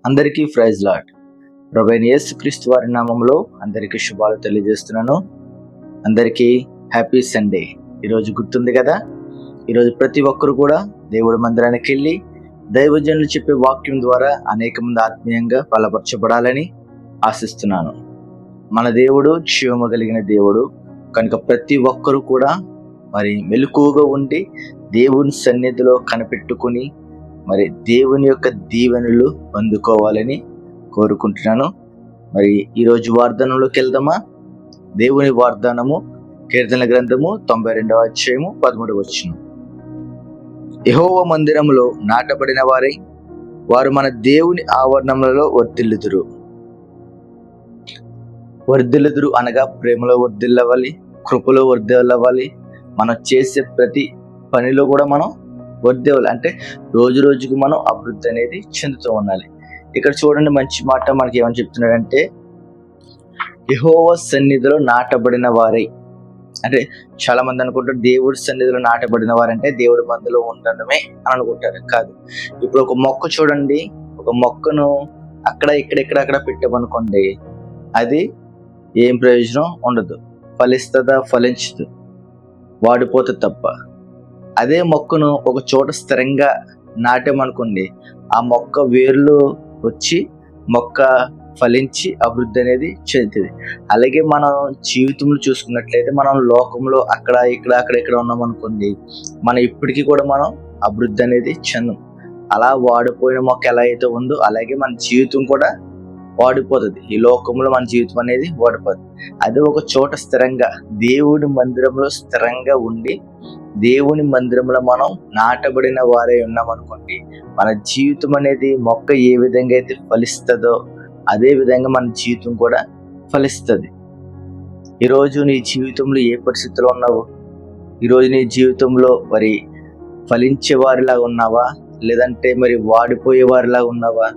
అందరికీ praise lord. ప్రభువైన యేసుక్రీస్తు వారి నామములో అందరికీ శుభాలు తెలియజేస్తున్నాను. అందరికీ హ్యాపీ సండే. ఈరోజు గుర్తుంది కదా, ఈరోజు ప్రతి ఒక్కరు కూడా దేవుడి మందిరానికి వెళ్ళి దైవజనులు చెప్పే వాక్యం ద్వారా అనేక మంది ఆత్మీయంగా బలపరచబడాలని ఆశిస్తున్నాను. మన దేవుడు జీవము కలిగిన దేవుడు కనుక ప్రతి ఒక్కరు కూడా మరి మెలకువగా ఉండి దేవుని సన్నిధిలో కనిపెట్టుకుని మరి దేవుని యొక్క దీవెనలు అందుకోవాలని కోరుకుంటున్నాను. మరి ఈరోజు వాగ్దానంలోకి వెళ్దామా? దేవుని వాగ్దానము కీర్తనల గ్రంథము 92వ అధ్యాయము 13వ వచనం. యెహోవా మందిరములో నాటబడిన వారు మన దేవుని ఆవరణములలో వర్ధిల్లుదురు అనగా ప్రేమలో వర్ధిల్లవాలి, కృపలో వర్ధిల్లవాలి. మనం చేసే ప్రతి పనిలో కూడా మనం వర్ధిల్లాలి. అంటే రోజు రోజుకు మనం అభివృద్ధి అనేది చెందుతూ ఉండాలి. ఇక్కడ చూడండి, మంచి మాట మనకి ఏమని చెప్తున్నాడంటే, యెహోవా సన్నిధిలో నాటబడిన వారై. అంటే చాలా మంది అనుకుంటారు దేవుడి సన్నిధిలో నాటబడిన వారంటే దేవుడి మందిలో ఉండడమే అని అనుకుంటారు. కాదు. ఇప్పుడు ఒక మొక్క చూడండి, ఒక మొక్కను అక్కడ ఇక్కడ పెట్టామనుకోండి, అది ఏం ప్రయోజనం ఉండదు. ఫలిస్తుందా? ఫలించదు, వాడిపోతుంది తప్ప. అదే మొక్కను ఒక చోట స్థిరంగా నాటామనుకోండి, ఆ మొక్క వేర్లు వచ్చి మొక్క ఫలించి అభివృద్ధి అనేది చెందుతుంది. అలాగే మనం జీవితంలో చూసుకున్నట్లయితే మనం లోకంలో అక్కడ ఇక్కడ ఉన్నాం అనుకోండి, మనం ఇప్పటికీ కూడా మనం అభివృద్ధి అనేది చెందం. అలా వాడిపోయిన మొక్క ఎలా అయితే ఉందో అలాగే మన జీవితం కూడా వాడిపోతుంది. ఈ లోకంలో మన జీవితం అనేది వాడిపోతుంది. అది ఒక చోట స్థిరంగా దేవుడి మందిరంలో స్థిరంగా ఉండి దేవుని మందిరంలో మనం నాటబడిన వారే ఉన్నాం అనుకోండి, మన జీవితం అనేది మొక్క ఏ విధంగా అయితే ఫలిస్తుందో అదే విధంగా మన జీవితం కూడా ఫలిస్తుంది. ఈరోజు నీ జీవితంలో ఏ పరిస్థితిలో ఉన్నావు? ఈరోజు నీ జీవితంలో మరి ఫలించే వారిలాగా ఉన్నావా, లేదంటే మరి వాడిపోయే వారిలాగా ఉన్నావా?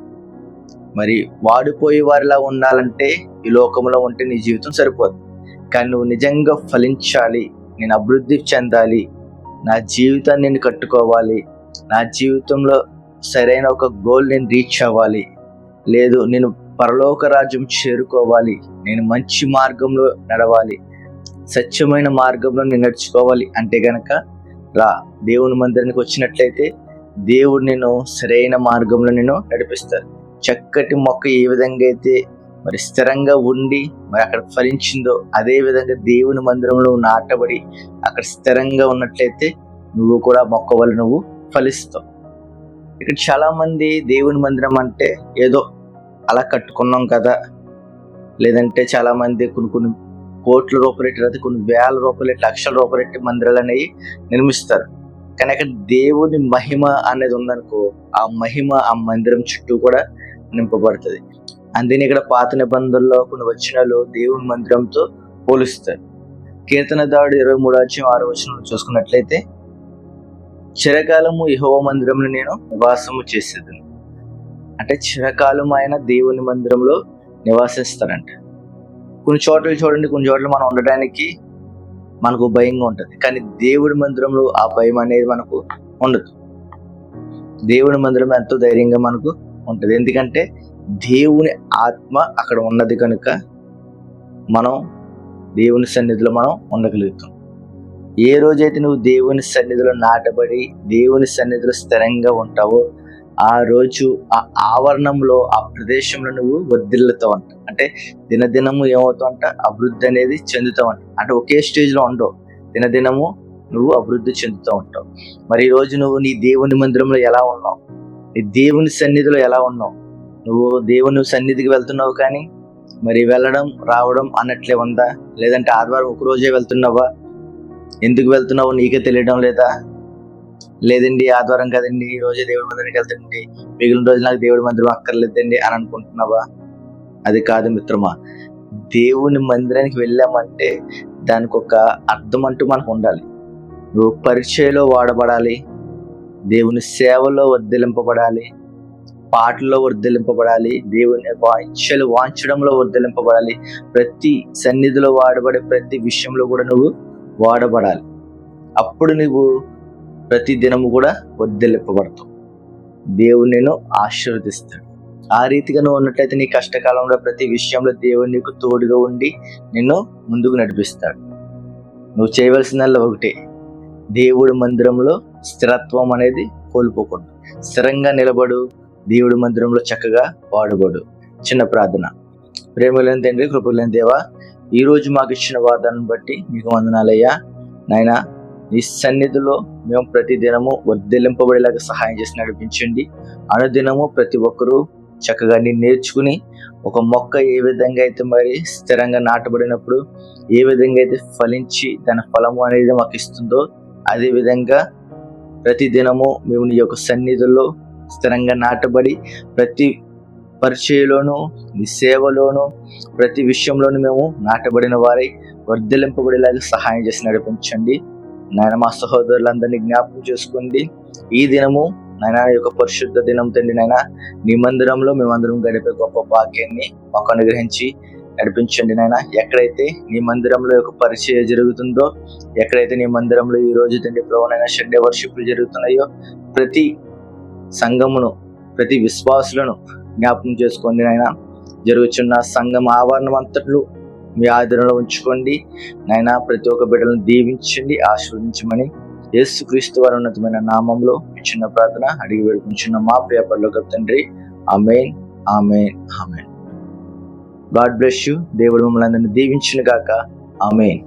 మరి వాడిపోయే వారిలా ఉండాలంటే ఈ లోకంలో ఉంటే నీ జీవితం సరిపోదు. కానీ నువ్వు నిజంగా ఫలించాలి, నేను అభివృద్ధి చెందాలి, నా జీవితాన్ని నేను కట్టుకోవాలి, నా జీవితంలో సరైన ఒక గోల్ నేను రీచ్ అవ్వాలి, లేదు నేను పరలోక రాజ్యం చేరుకోవాలి, నేను మంచి మార్గంలో నడవాలి, సత్యమైన మార్గంలో నేను నడుచుకోవాలి అంటే గనక రా, దేవుని మందిరానికి వచ్చినట్లయితే దేవుడు నేను సరైన మార్గంలో నేను నడిపిస్తాను. చక్కటి మొక్క ఏ విధంగా అయితే మరి స్థిరంగా ఉండి మరి అక్కడ ఫలించిందో అదే విధంగా దేవుని మందిరంలో నాటబడి అక్కడ స్థిరంగా ఉన్నట్లయితే నువ్వు కూడా మొక్క వల్ల నువ్వు ఫలిస్తావు. ఇక్కడ చాలా మంది దేవుని మందిరం అంటే ఏదో అలా కట్టుకున్నాం కదా, లేదంటే చాలా మంది కొన్ని కోట్ల రూపాయలు లేదా కొన్ని వేల రూపాయలు లక్షల రూపాయలు మందిరాలు అనేవి నిర్మిస్తారు. కానీ అక్కడ దేవుని మహిమ అనేది ఉందనుకో, ఆ మహిమ ఆ మందిరం చుట్టూ కూడా నింపబడుతుంది. అందుకని ఇక్కడ పాత నిబంధనలో కొన్ని వచనాలు దేవుని మందిరంతో పోలుస్తారు. కీర్తనదారుడు 23:6 చూసుకున్నట్లయితే, చిరకాలము యెహోవా మందిరంలో నేను నివాసము చేసేది. అంటే చిరకాలం ఆయన దేవుని మందిరంలో నివాసిస్తారంట. కొన్ని చోట్ల చూడండి, కొన్ని చోట్ల మనం ఉండడానికి మనకు భయంగా ఉంటుంది, కానీ దేవుడి మందిరంలో ఆ భయం అనేది మనకు ఉండదు. దేవుని మందిరం ఎంతో ధైర్యంగా మనకు ఉంటుంది. ఎందుకంటే దేవుని ఆత్మ అక్కడ ఉన్నది కనుక మనం దేవుని సన్నిధిలో మనం ఉండగలుగుతాం. ఏ రోజైతే నువ్వు దేవుని సన్నిధిలో నాటబడి దేవుని సన్నిధిలో స్థిరంగా ఉంటావో ఆ రోజు ఆ ఆవరణంలో ఆ ప్రదేశంలో నువ్వు వర్ధిల్లుతావు అంట. అంటే దినదినము ఏమవుతావు అంట, అభివృద్ధి అనేది చెందుతావు అంట. అంటే ఒకే స్టేజ్లో ఉండవు, దినదినము నువ్వు అభివృద్ధి చెందుతూ ఉంటావు. మరి ఈరోజు నువ్వు నీ దేవుని మందిరంలో ఎలా ఉన్నావు? నీ దేవుని సన్నిధిలో ఎలా ఉన్నావు? నువ్వు దేవుని సన్నిధికి వెళ్తున్నావు కానీ మరి వెళ్ళడం రావడం అన్నట్లే ఉందా? లేదంటే ఆదివారం ఒక రోజే వెళ్తున్నావా? ఎందుకు వెళ్తున్నావు నీకే తెలియడం లేదా? లేదండి ఆదివారం కదండి, ఈ రోజే దేవుడి మందిరానికి వెళ్తాండి, మిగిలిన రోజు నాకు దేవుడి మందిరం అక్కర్లేదండి అని అనుకుంటున్నావా? అది కాదు మిత్రమా. దేవుని మందిరానికి వెళ్ళామంటే దానికి ఒక అర్థం అంటూ మనకు ఉండాలి. నువ్వు పరిచయలో వాడబడాలి, దేవుని సేవలో వర్ధిల్లింపబడాలి, పాటల్లో వర్ధిల్లింపబడాలి, దేవుని వాంచడంలో వర్ధిల్లింపబడాలి. ప్రతి సన్నిధిలో వాడబడే ప్రతి విషయంలో కూడా నువ్వు వాడబడాలి. అప్పుడు నువ్వు ప్రతి దినము కూడా వర్ధిల్లింపబడతావు. దేవుడు నిన్ను ఆశీర్వదిస్తాడు. ఆ రీతిగా నువ్వు ఉన్నట్లయితే నీ కష్టకాలంలో ప్రతి విషయంలో దేవుడు నీకు తోడుగా ఉండి నిన్ను ముందుకు నడిపిస్తాడు. నువ్వు చేయవలసిందల్లా ఒకటే, దేవుడి మందిరంలో స్థిరత్వం అనేది కోల్పోకూడదు. స్థిరంగా నిలబడు, దేవుడి మందిరంలో చక్కగా వాడబడు. చిన్న ప్రార్థన. ప్రేమలేని తండ్రి, కృపలేని దేవా, ఈరోజు మాకు ఇచ్చిన వాగ్దానం బట్టి మీకు వందనాలయ్యా. నాయనా, నీ సన్నిధిలో మేము ప్రతి దినము వర్ధిల్లింపబడేలాగా సహాయం చేసి నడిపించండి. అనుదినము ప్రతి ఒక్కరూ చక్కగా నేను నేర్చుకుని, ఒక మొక్క ఏ విధంగా అయితే మరి స్థిరంగా నాటబడినప్పుడు ఏ విధంగా అయితే ఫలించి దాని ఫలము అనేది మాకు ఇస్తుందో, అదే విధంగా ప్రతి దినము మేము నీ యొక్క సన్నిధిలో స్థిరంగా నాటబడి ప్రతి పరిచయలోను, నీ సేవలోను, ప్రతి విషయంలోనూ మేము నాటబడిన వారై వర్ధిల్లింపబడేలాగా సహాయం చేసి నడిపించండి. నాయన, మా సహోదరులందరినీ జ్ఞాపకం చేసుకోండి. ఈ దినము నాయన యొక్క పరిశుద్ధ దినం తండ్రి, నాయన నీ మందిరంలో మేమందరం గడిపే గొప్ప భాగ్యాన్ని మాకు అనుగ్రహించి నడిపించండి. నాయన, ఎక్కడైతే నీ మందిరంలో యొక్క పరిచయం జరుగుతుందో, ఎక్కడైతే నీ మందిరంలో ఈ రోజు తండ్రి ప్రభువైన సండే వర్షిప్లు జరుగుతున్నాయో, ప్రతి సంఘమును, ప్రతి విశ్వాసులను జ్ఞాపకం చేసుకోండి. నాయన, జరుగుతున్న సంఘం ఆవరణం అంతట్లు మీ ఆధీనంలో ఉంచుకోండి. నాయన, ప్రతి ఒక్క బిడ్డలను దీవించండి, ఆశీర్వదించమని యేసుక్రీస్తు వారి ఉన్నతమైన నామంలో చిన్న ప్రార్థన అడిగి వేడుకుంటున్న మా ప్రియ పరలోకపు తండ్రి. ఆమేన్, ఆమేన్, ఆమేన్. God bless you. దేవుడు మిమ్మల్ని అందరినీ దీవించును గాక. ఆమేన్.